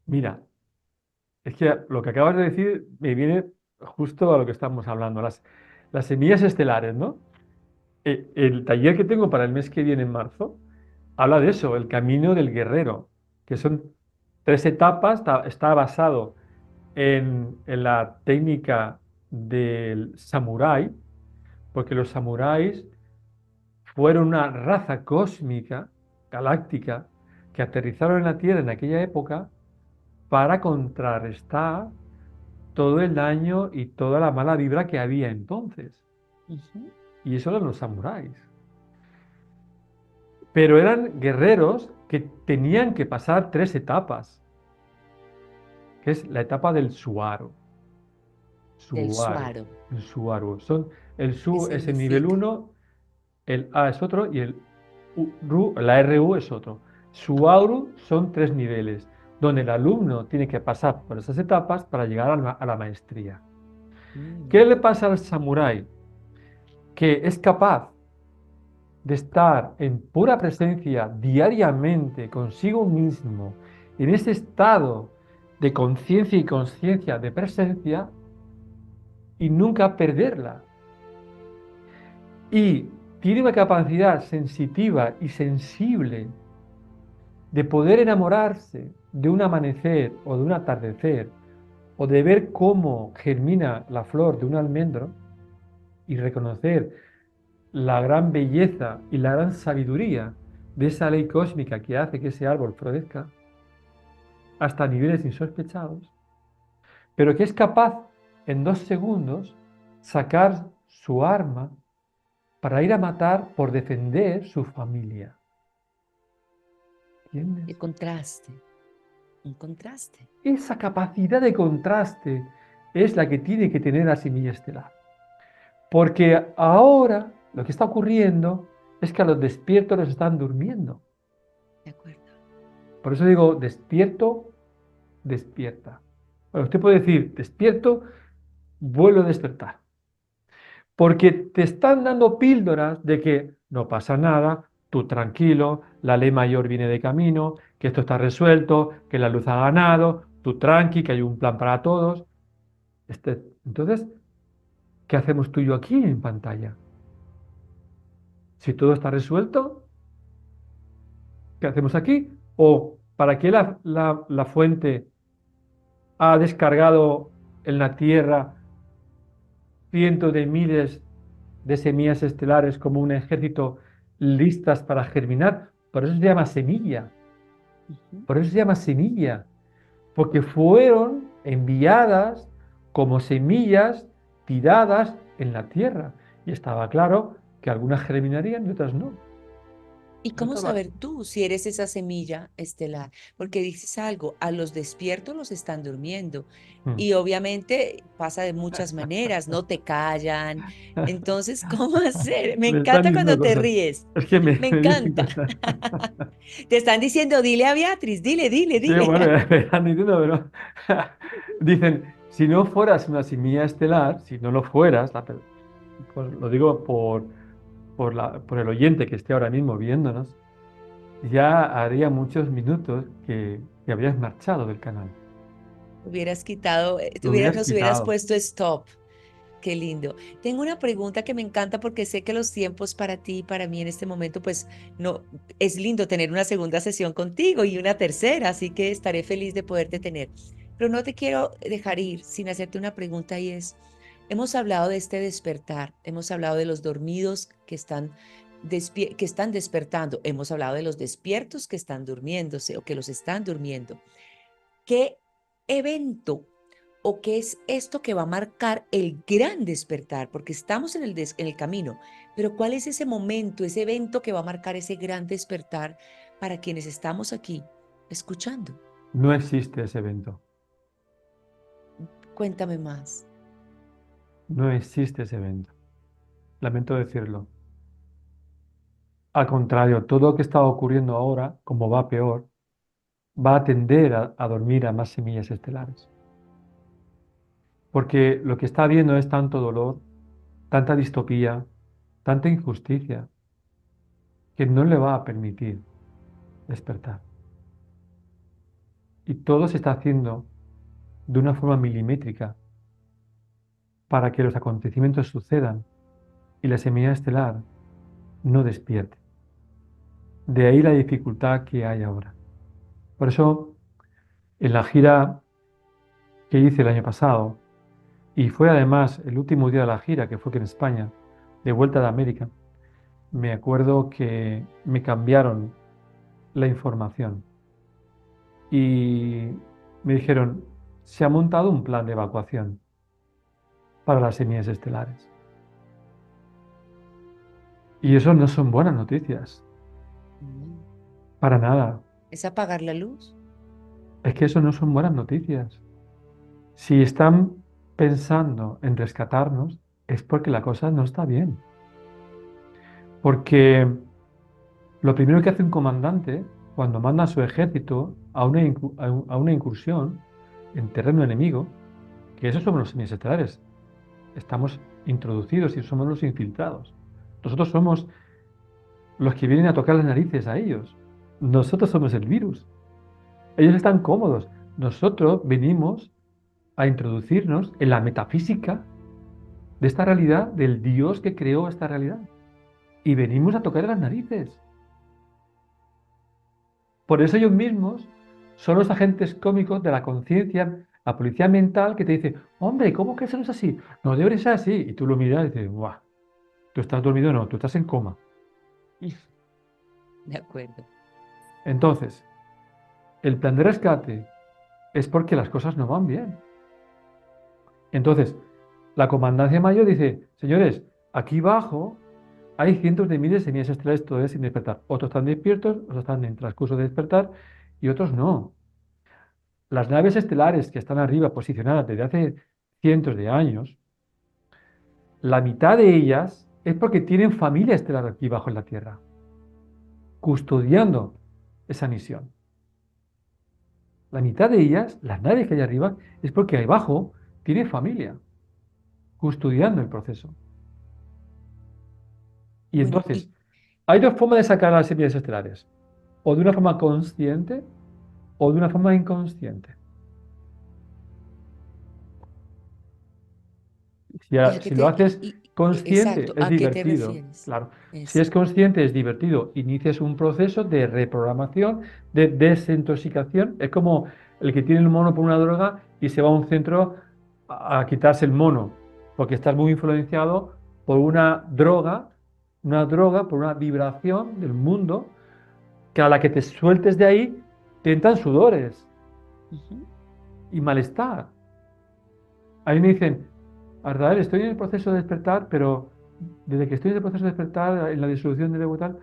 mira, es que lo que acabas de decir me viene justo a lo que estamos hablando, las semillas estelares, ¿no? El taller que tengo para el mes que viene en marzo habla de eso, el camino del guerrero, que son tres etapas, está basado en la técnica del samurái, porque los samuráis fueron una raza cósmica, galáctica, que aterrizaron en la Tierra en aquella época para contrarrestar todo el daño y toda la mala vibra que había entonces. Ujú. Y eso eran los samuráis. Pero eran guerreros que tenían que pasar tres etapas, que es la etapa del suaro. Del Suaro, suaro. el suaro. El ¿Qué su es el nivel significa? uno, el A es otro y el la RU es otro. Suauru son tres niveles, donde el alumno tiene que pasar por esas etapas para llegar a la maestría. ¿Qué Mm, le pasa al samurái? Que es capaz de estar en pura presencia diariamente consigo mismo, en ese estado de conciencia y conciencia de presencia y nunca perderla. Y tiene una capacidad sensitiva y sensible de poder enamorarse de un amanecer o de un atardecer o de ver cómo germina la flor de un almendro y reconocer la gran belleza y la gran sabiduría de esa ley cósmica que hace que ese árbol florezca hasta niveles insospechados, pero que es capaz en 2 segundos sacar su arma para ir a matar por defender su familia. ¿Entiendes? qué contraste, un contraste. Esa capacidad de contraste es la que tiene que tener la semilla estelar. Porque ahora lo que está ocurriendo es que a los despiertos los están durmiendo. De acuerdo. Por eso digo, despierto, despierta. Bueno, usted puede decir, despierto, vuelvo a despertar. Porque te están dando píldoras de que no pasa nada, tú tranquilo, la ley mayor viene de camino, que esto está resuelto, que la luz ha ganado, tú tranqui, que hay un plan para todos. Entonces, ¿qué hacemos tú y yo aquí en pantalla? Si todo está resuelto, ¿qué hacemos aquí? ¿O para qué la fuente ha descargado en la Tierra cientos de miles de semillas estelares como un ejército listas para germinar? Por eso se llama semilla. Ujú. Por eso se llama semilla. Porque fueron enviadas como semillas tiradas en la Tierra. Y estaba claro que algunas germinarían y otras no. ¿Y Eso cómo estaba. saber tú si eres esa semilla estelar? Porque dices algo, a los despiertos los están durmiendo Mm. y obviamente pasa de muchas maneras, no te callan. Entonces, ¿cómo hacer? Me Me están encanta diciendo cuando te cosas. ríes. Es que Me me dicen encanta. cosas. Te están diciendo, dile a Beatriz, dile, dile, Sí, dile. bueno, me están diciendo, pero dicen, si no fueras una semilla estelar, si no lo fueras, pues lo digo por el oyente que esté ahora mismo viéndonos, ya haría muchos minutos que habrías marchado del canal. Hubieras quitado, Lo hubieras nos hubieras quitado. puesto stop. Qué lindo. Tengo una pregunta que me encanta porque sé que los tiempos para ti y para mí en este momento, pues no, es lindo tener una segunda sesión contigo y una tercera, así que estaré feliz de poderte tener. Pero no te quiero dejar ir sin hacerte una pregunta y es, hemos hablado de este despertar, hemos hablado de los dormidos que están despertando, hemos hablado de los despiertos que están durmiéndose o que los están durmiendo. ¿Qué evento o qué es esto que va a marcar el gran despertar? Porque estamos en en el camino, pero ¿cuál es ese momento, ese evento que va a marcar ese gran despertar para quienes estamos aquí escuchando? No existe ese evento. Cuéntame más. No existe ese evento. Lamento decirlo. Al contrario, todo lo que está ocurriendo ahora, como va peor, va a tender a dormir a más semillas estelares. porque lo que está viendo es tanto dolor, tanta distopía, tanta injusticia, que no le va a permitir despertar. Y todo se está haciendo de una forma milimétrica para que los acontecimientos sucedan y la semilla estelar no despierte. De ahí la dificultad que hay ahora. Por eso, en la gira que hice el año pasado, y fue además el último día de la gira, que fue aquí en España, de vuelta de América, me acuerdo que me cambiaron la información y me dijeron, se ha montado un plan de evacuación para las semillas estelares. Y eso no son buenas noticias, Mm. para nada. ¿Es apagar la luz? Es que eso no son buenas noticias. Si están pensando en rescatarnos, es porque la cosa no está bien. Porque lo primero que hace un comandante cuando manda a su ejército a a una incursión en terreno enemigo, que esos somos los semiestelares, estamos introducidos y somos los infiltrados. Nosotros somos los que vienen a tocar las narices a ellos. Nosotros somos el virus. Ellos están cómodos. Nosotros venimos a introducirnos en la metafísica de esta realidad, del Dios que creó esta realidad. Y venimos a tocar las narices. Por eso ellos mismos son los agentes cómicos de la conciencia, la policía mental que te dice, hombre, ¿cómo que eso no es así? No debe ser así. Y tú lo miras y dices, guau, tú estás dormido, no, tú estás en coma. De acuerdo. Entonces, el plan de rescate es porque las cosas no van bien. Entonces, la comandancia mayor dice, señores, aquí abajo hay cientos de miles de semillas estelares todavía sin despertar. Otros están despiertos, otros están en transcurso de despertar y otros no. Las naves estelares que están arriba posicionadas desde hace cientos de años, la mitad de ellas es porque tienen familia estelar aquí abajo en la Tierra, custodiando esa misión. La mitad de ellas, las naves que hay arriba, es porque abajo tiene familia, custodiando el proceso. Y Bueno, entonces, y hay dos formas de sacar las semillas estelares, o de una forma consciente o de una forma inconsciente. Si, ¿y a qué si lo te, haces consciente, exacto, es ¿a qué te divertido, refieres? claro. Si Eso. es consciente, es divertido. Inicias un proceso de reprogramación, de desintoxicación. Es como el que tiene el mono por una droga y se va a un centro a quitarse el mono, porque estás muy influenciado por una droga, por una vibración del mundo, que a la que te sueltes de ahí, te entran sudores Ujú. y malestar. A mí me dicen, Ardael, estoy en el proceso de despertar, pero desde que estoy en el proceso de despertar, en la disolución del ego y tal,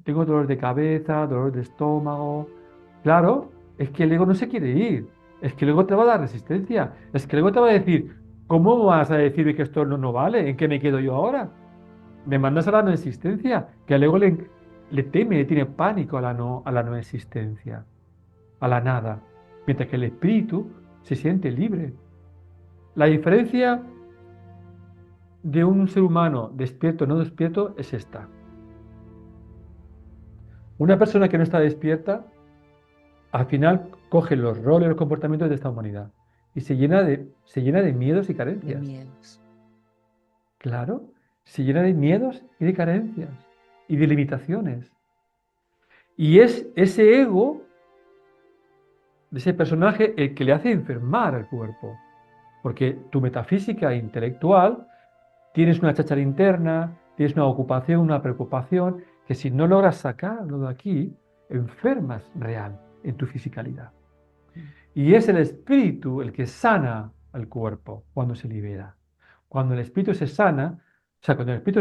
tengo dolor de cabeza, dolor de estómago. Claro, es que el ego no se quiere ir. Es que el ego te va a dar resistencia. Es que el ego te va a decir, ¿cómo vas a decirme que esto no vale? ¿En qué me quedo yo ahora? Me mandas a la no existencia, que al ego le teme, le tiene pánico a la no existencia, a la nada. Mientras que el espíritu se siente libre. La diferencia de un ser humano despierto o no despierto es esta. Una persona que no está despierta, al final coge los roles, los comportamientos de esta humanidad y se llena de miedos y De carencias. miedos. Claro, se llena de miedos y de carencias y de limitaciones. Y es ese ego de ese personaje el que le hace enfermar al cuerpo. Porque tu metafísica intelectual tienes una cháchara interna, tienes una ocupación, una preocupación, que si no logras sacarlo de aquí, enfermas real en tu fisicalidad. Y es el espíritu el que sana al cuerpo cuando se libera. Cuando el espíritu se sana, o sea, cuando el espíritu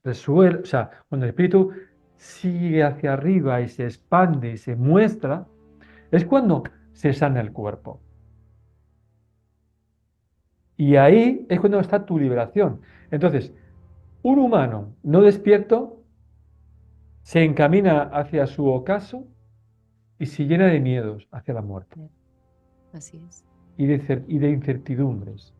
resuelve, o sea, cuando el espíritu sigue hacia arriba y se expande y se muestra, es cuando se sana el cuerpo. Y ahí es cuando está tu liberación. Entonces, un humano no despierto se encamina hacia su ocaso y se llena de miedos hacia la muerte. Así es. y de incertidumbres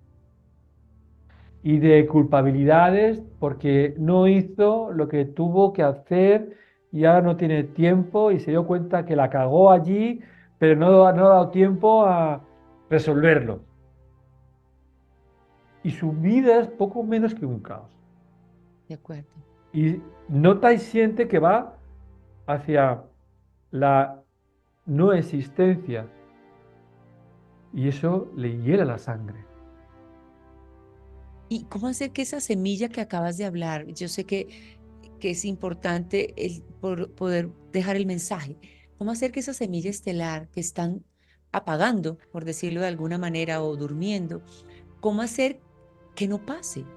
y de culpabilidades porque no hizo lo que tuvo que hacer y ahora no tiene tiempo y se dio cuenta que la cagó allí, pero no ha dado tiempo a resolverlo. Y su vida es poco menos que un caos. de acuerdo. Y nota y siente que va hacia la no existencia y eso le hiela la sangre. ¿Y cómo hacer que esa semilla que acabas de hablar, yo sé que es importante poder dejar el mensaje, cómo hacer que esa semilla estelar que están apagando, por decirlo de alguna manera, o durmiendo, cómo hacer que no pase?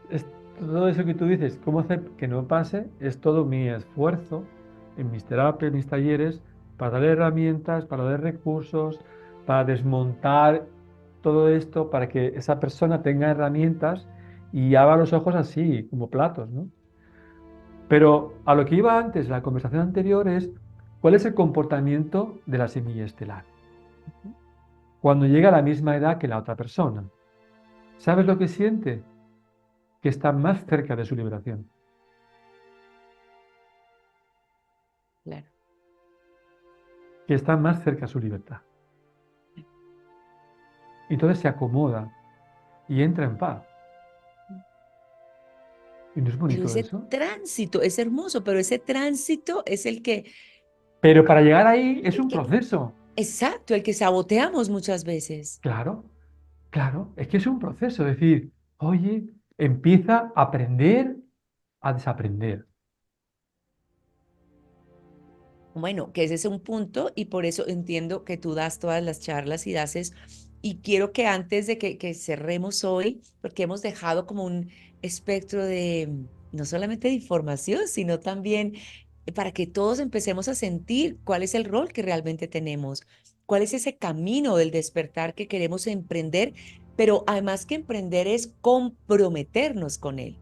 Es todo eso que tú dices, cómo hacer que no pase, es todo mi esfuerzo en mis terapias, en mis talleres, para darle herramientas, para dar recursos, para desmontar todo esto, para que esa persona tenga herramientas y abra los ojos así, como platos, ¿no? Pero a lo que iba antes, la conversación anterior es, ¿cuál es el comportamiento de la semilla estelar? Cuando llega a la misma edad que la otra persona. ¿Sabes lo que siente? Que está más cerca de su liberación, Claro. que está más cerca de su libertad. Y entonces se acomoda y entra en paz. ¿Y no es Pero bonito ese eso? tránsito es hermoso, pero ese tránsito es Pero para llegar ahí es el un que, proceso. exacto, el que saboteamos muchas veces. Claro, claro, es que es un proceso. Es decir, oye, empieza a aprender a desaprender. Bueno, que ese es un punto y por eso entiendo que tú das todas las charlas y y quiero que antes de que cerremos hoy, porque hemos dejado como un espectro de no solamente de información, sino también para que todos empecemos a sentir cuál es el rol que realmente tenemos, cuál es ese camino del despertar que queremos emprender, pero además que emprender es comprometernos con él.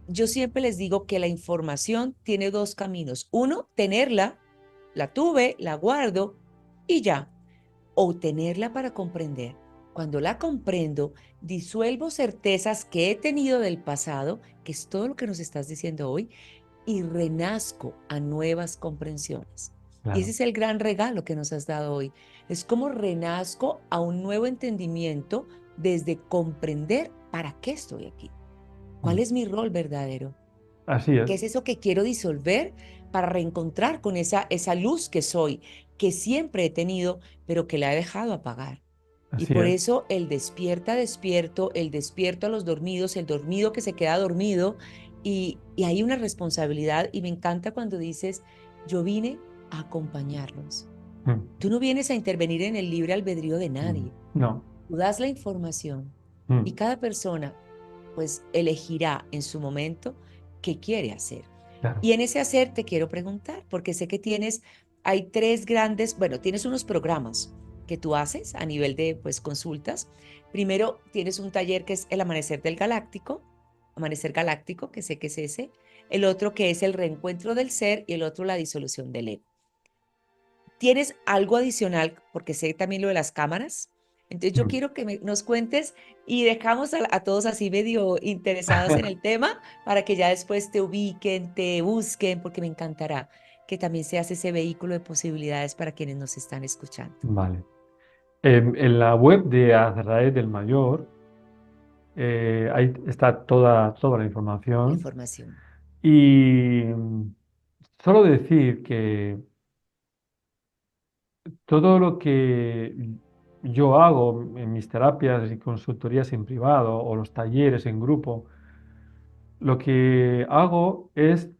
Yo siempre les digo que la información tiene dos caminos. Uno, tenerla, la tuve, la guardo y ya. O tenerla para comprender. Cuando la comprendo, disuelvo certezas que he tenido del pasado, que es todo lo que nos estás diciendo hoy, y renazco a nuevas comprensiones. Y ese Claro. es el gran regalo que nos has dado hoy. Es como renazco a un nuevo entendimiento desde comprender para qué estoy aquí. ¿Cuál Mm. es mi rol verdadero? Así ¿Qué es, es eso que quiero disolver para reencontrar con esa luz que soy, que siempre he tenido, pero que la he dejado apagar? Y así por es. eso el despierta, despierto, el despierto a los dormidos, el dormido que se queda dormido, y hay una responsabilidad, y me encanta cuando dices, yo vine a acompañarlos. Mm, Tú no vienes a intervenir en el libre albedrío de mm. nadie. No. Tú das la información y Mm, cada persona pues elegirá en su momento qué quiere hacer. claro. Y en ese hacer te quiero preguntar, porque sé que hay tres grandes, bueno, tienes unos programas que tú haces a nivel de pues consultas. Primero tienes un taller que es el Amanecer del Galáctico, Amanecer Galáctico, que sé que es ese. El otro que es el Reencuentro del Ser y el otro la Disolución del Ego. ¿Tienes algo adicional? Porque sé también lo de las cámaras. Entonces yo Mm. quiero que nos cuentes y dejamos a todos así medio interesados en el tema para que ya después te ubiquen, te busquen, porque me encantará que también seas ese vehículo de posibilidades para quienes nos están escuchando. Vale. En la web de Azrael del Mayor, ahí está toda la La información. información. Y solo decir que todo lo que yo hago en mis terapias y consultorías en privado o los talleres en grupo, lo que hago es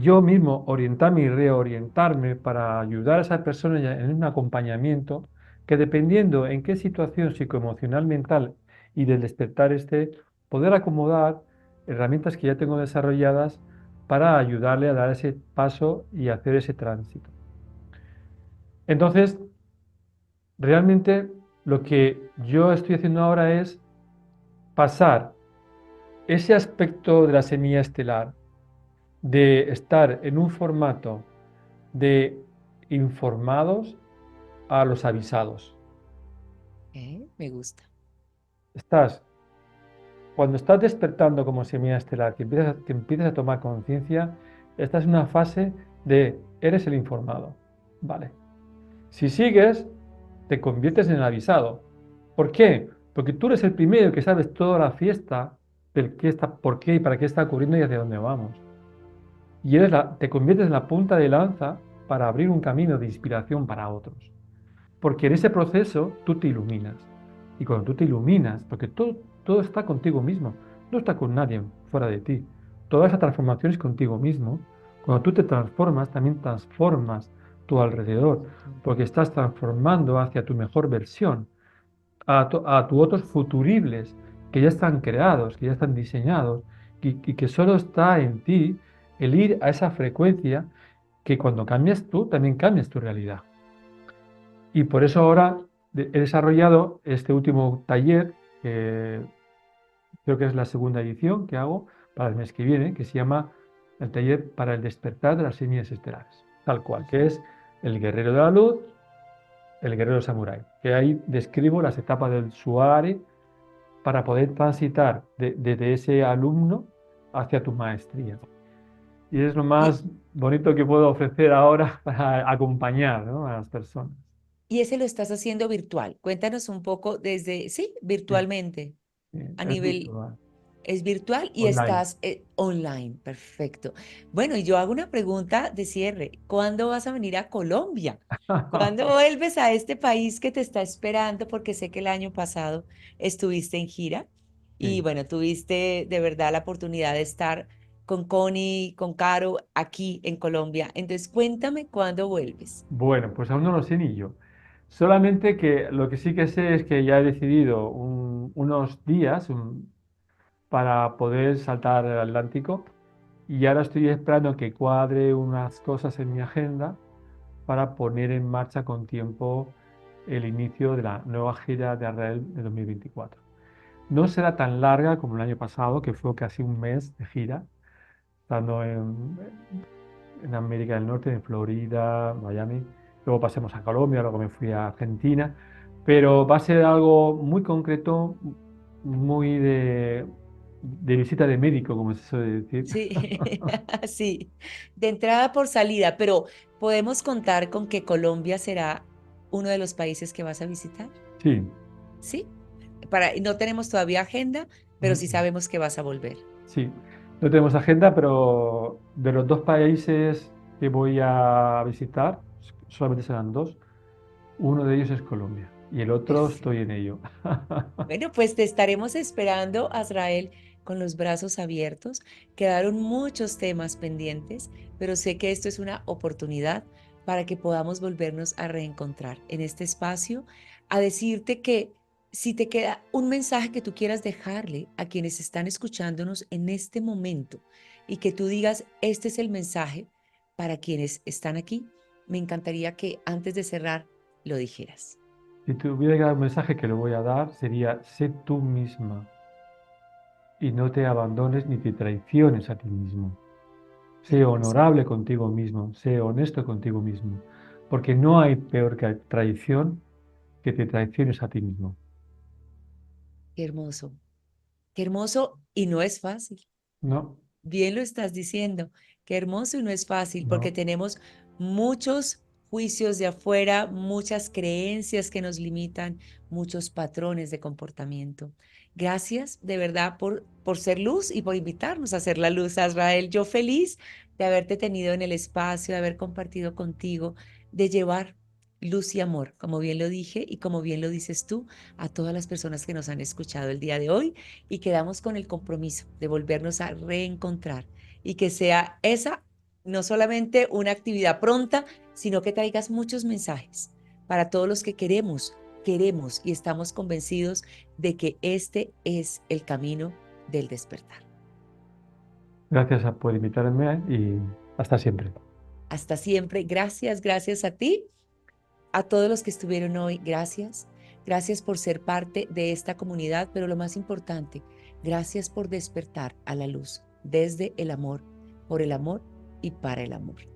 yo mismo orientarme y reorientarme para ayudar a esa persona en un acompañamiento que dependiendo en qué situación psicoemocional mental y del despertar esté, poder acomodar herramientas que ya tengo desarrolladas para ayudarle a dar ese paso y hacer ese tránsito. Entonces, realmente lo que yo estoy haciendo ahora es pasar ese aspecto de la semilla estelar de estar en un formato de informados a los avisados. Me gusta. Estás, cuando estás despertando como semilla estelar, que empiezas a tomar conciencia, estás en una fase de eres el informado. Vale. Si sigues, te conviertes en el avisado. ¿Por qué? Porque tú eres el primero que sabes toda la fiesta del qué está, por qué y para qué está ocurriendo y hacia dónde vamos. Y te conviertes en la punta de lanza para abrir un camino de inspiración para otros. Porque en ese proceso tú te iluminas. Y cuando tú te iluminas, porque todo está contigo mismo, no está con nadie fuera de ti. Toda esa transformación es contigo mismo. Cuando tú te transformas, también transformas tu alrededor, porque estás transformando hacia tu mejor versión, a tus otros futuribles que ya están creados, que ya están diseñados, y que solo está en ti el ir a esa frecuencia que cuando cambias tú, también cambias tu realidad. Y por eso ahora he desarrollado este último taller, que creo que es la segunda edición que hago para el mes que viene, que se llama el taller para el despertar de las semillas estelares, tal cual, que es el guerrero de la luz, el guerrero samurái, que ahí describo las etapas del Suare para poder transitar desde ese alumno hacia tu maestría. Y es lo Y, más bonito que puedo ofrecer ahora para acompañar, ¿no?, a las personas. y ese lo estás haciendo virtual. Cuéntanos un poco desde, sí, Sí, virtualmente, sí, a es nivel, virtual, es virtual y online. estás online. Perfecto. Bueno, y yo hago una pregunta de cierre. ¿Cuándo vas a venir a Colombia? ¿Cuándo vuelves a este país que te está esperando? Porque sé que el año pasado estuviste en gira y Sí. bueno, tuviste de verdad la oportunidad de estar con Connie, con Caro aquí en Colombia. Entonces, cuéntame cuándo vuelves. Bueno, pues aún no lo sé ni yo. Solamente que lo que sí que sé es que ya he decidido unos días para poder saltar el Atlántico, y ahora estoy esperando que cuadre unas cosas en mi agenda para poner en marcha con tiempo el inicio de la nueva gira de Arrael de 2024. No será tan larga como el año pasado, que fue casi un mes de gira, estando en América del Norte, en Florida, Miami. Luego pasemos a Colombia, luego me fui a Argentina. Pero va a ser algo muy concreto, muy de visita de médico, como se suele decir. Sí, sí, de entrada por salida, pero podemos contar con que Colombia será uno de los países que vas a visitar, Sí. ¿sí? No tenemos todavía agenda, pero sí Mm, sabemos que vas a volver. sí. No tenemos agenda, pero de los dos países que voy a visitar, solamente serán dos. Uno de ellos es Colombia y el otro estoy Perfecto. en ello. Bueno, pues te estaremos esperando, Azrael, con los brazos abiertos. Quedaron muchos temas pendientes, pero sé que esto es una oportunidad para que podamos volvernos a reencontrar en este espacio, a decirte que si te queda un mensaje que tú quieras dejarle a quienes están escuchándonos en este momento y que tú digas, este es el mensaje para quienes están aquí, me encantaría que antes de cerrar lo dijeras. Si tuviera que dar un mensaje que le voy a dar, sería: sé tú misma y no te abandones ni te traiciones a ti mismo. Sé Hermoso. honorable contigo mismo, sé honesto contigo mismo, porque no hay peor que traición que te traiciones a ti mismo. Qué hermoso. Qué hermoso y no es fácil. No, Bien lo estás diciendo. Qué hermoso y no es fácil porque no. tenemos muchos juicios de afuera, muchas creencias que nos limitan, muchos patrones de comportamiento. Gracias de verdad por ser luz y por invitarnos a ser la luz, Azrael. Yo feliz de haberte tenido en el espacio, de haber compartido contigo, de llevar luz y amor, como bien lo dije y como bien lo dices tú, a todas las personas que nos han escuchado el día de hoy y quedamos con el compromiso de volvernos a reencontrar y que sea esa no solamente una actividad pronta, sino que traigas muchos mensajes para todos los que queremos y estamos convencidos de que este es el camino del despertar. Gracias por invitarme y hasta siempre. Hasta siempre, gracias, gracias a ti, a todos los que estuvieron hoy, gracias. Gracias por ser parte de esta comunidad, pero lo más importante, gracias por despertar a la luz desde el amor, por el amor y para el amor.